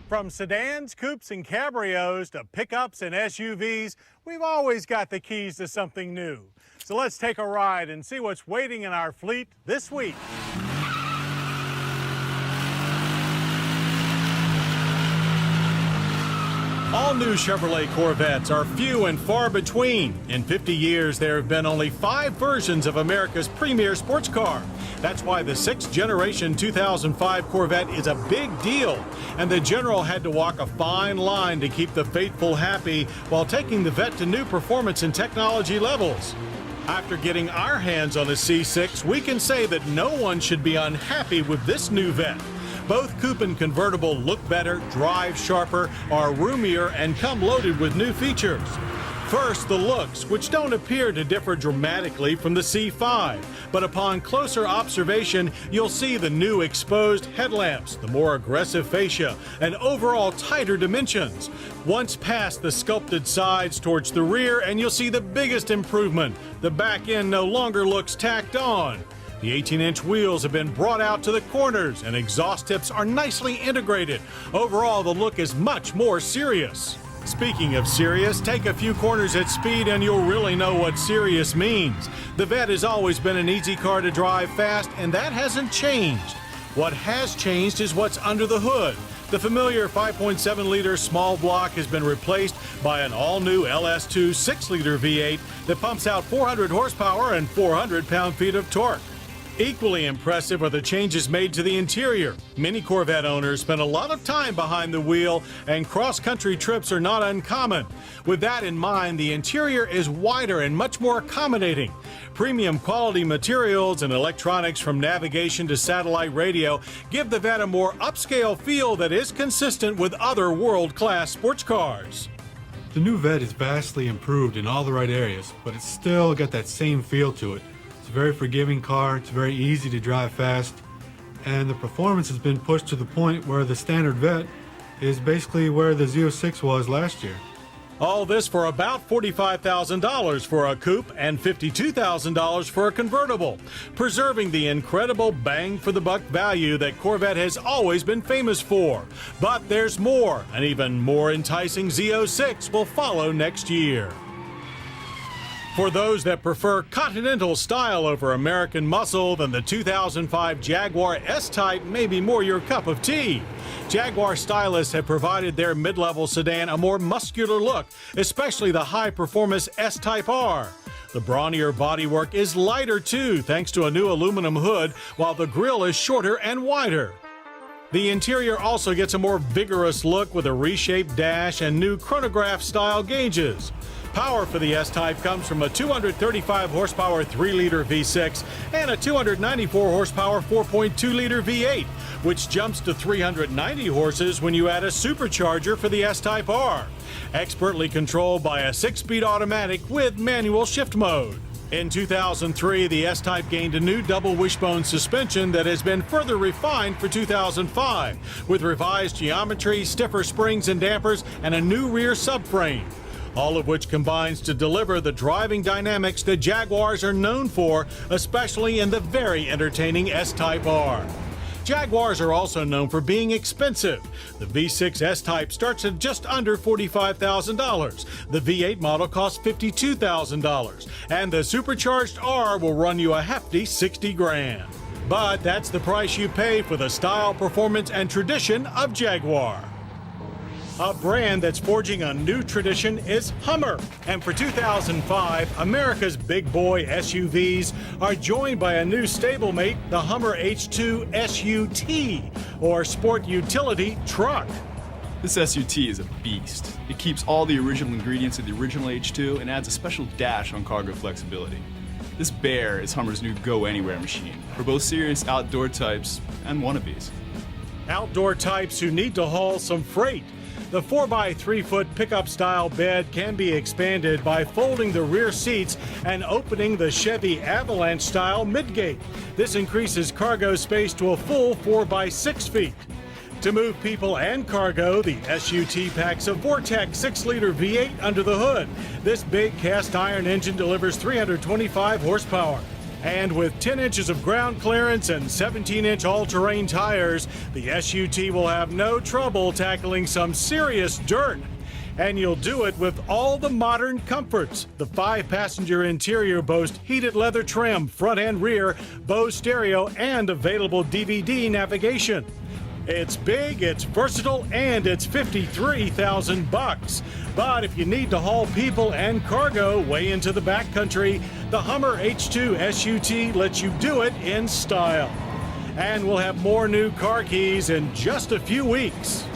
From sedans, coupes, and cabrios to pickups and SUVs, we've always got the keys to something new. So let's take a ride and see what's waiting in our fleet this week. All new Chevrolet Corvettes are few and far between. In 50 years, there have been only 5 versions of America's premier sports car. That's why the 6th generation 2005 Corvette is a big deal. And the General had to walk a fine line to keep the faithful happy while taking the Vette to new performance and technology levels. After getting our hands on a C6, we can say that no one should be unhappy with this new Vette. Both coupe and convertible look better, drive sharper, are roomier, and come loaded with new features. First, the looks, which don't appear to differ dramatically from the C5. But upon closer observation, you'll see the new exposed headlamps, the more aggressive fascia, and overall tighter dimensions. Once past the sculpted sides towards the rear, and you'll see the biggest improvement. The back end no longer looks tacked on. The 18-inch wheels have been brought out to the corners, and exhaust tips are nicely integrated. Overall, the look is much more serious. Speaking of serious, take a few corners at speed and you'll really know what serious means. The Vette has always been an easy car to drive fast, and that hasn't changed. What has changed is what's under the hood. The familiar 5.7-liter small block has been replaced by an all-new LS2 6-liter V8 that pumps out 400 horsepower and 400 pound-feet of torque. Equally impressive are the changes made to the interior. Many Corvette owners spend a lot of time behind the wheel, and cross-country trips are not uncommon. With that in mind, the interior is wider and much more accommodating. Premium quality materials and electronics from navigation to satellite radio give the Vette a more upscale feel that is consistent with other world-class sports cars. The new Vette is vastly improved in all the right areas, but it's still got that same feel to it. It's a very forgiving car, it's very easy to drive fast, and the performance has been pushed to the point where the standard Vette is basically where the Z06 was last year. All this for about $45,000 for a coupe and $52,000 for a convertible, preserving the incredible bang-for-the-buck value that Corvette has always been famous for. But there's more. An even more enticing Z06 will follow next year. For those that prefer continental style over American muscle, then the 2005 Jaguar S-Type may be more your cup of tea. Jaguar stylists have provided their mid-level sedan a more muscular look, especially the high-performance S-Type R. The brawnier bodywork is lighter too, thanks to a new aluminum hood, while the grille is shorter and wider. The interior also gets a more vigorous look with a reshaped dash and new chronograph-style gauges. Power for the S-Type comes from a 235 horsepower 3-liter V6 and a 294 horsepower 4.2-liter V8, which jumps to 390 horses when you add a supercharger for the S-Type R. Expertly controlled by a 6-speed automatic with manual shift mode. In 2003, the S-Type gained a new double wishbone suspension that has been further refined for 2005, with revised geometry, stiffer springs and dampers, and a new rear subframe. All of which combines to deliver the driving dynamics that Jaguars are known for, especially in the very entertaining S-Type R. Jaguars are also known for being expensive. The V6 S-Type starts at just under $45,000. The V8 model costs $52,000. And the supercharged R will run you a hefty $60,000. But that's the price you pay for the style, performance, and tradition of Jaguar. A brand that's forging a new tradition is Hummer. And for 2005, America's big boy SUVs are joined by a new stablemate, the Hummer H2 SUT, or Sport Utility Truck. This SUT is a beast. It keeps all the original ingredients of the original H2 and adds a special dash on cargo flexibility. This bear is Hummer's new go-anywhere machine for both serious outdoor types and wannabes. Outdoor types who need to haul some freight. The 4x3-foot pickup-style bed can be expanded by folding the rear seats and opening the Chevy Avalanche-style midgate. This increases cargo space to a full 4x6 feet. To move people and cargo, the SUT packs a Vortex 6-liter V8 under the hood. This big cast-iron engine delivers 325 horsepower. And with 10 inches of ground clearance and 17-inch all-terrain tires, the SUT will have no trouble tackling some serious dirt. And you'll do it with all the modern comforts. The 5-passenger interior boasts heated leather trim, front and rear, Bose stereo, and available DVD navigation. It's big, it's versatile, and it's $53,000. But if you need to haul people and cargo way into the backcountry, the Hummer H2 SUT lets you do it in style. And we'll have more new car keys in just a few weeks.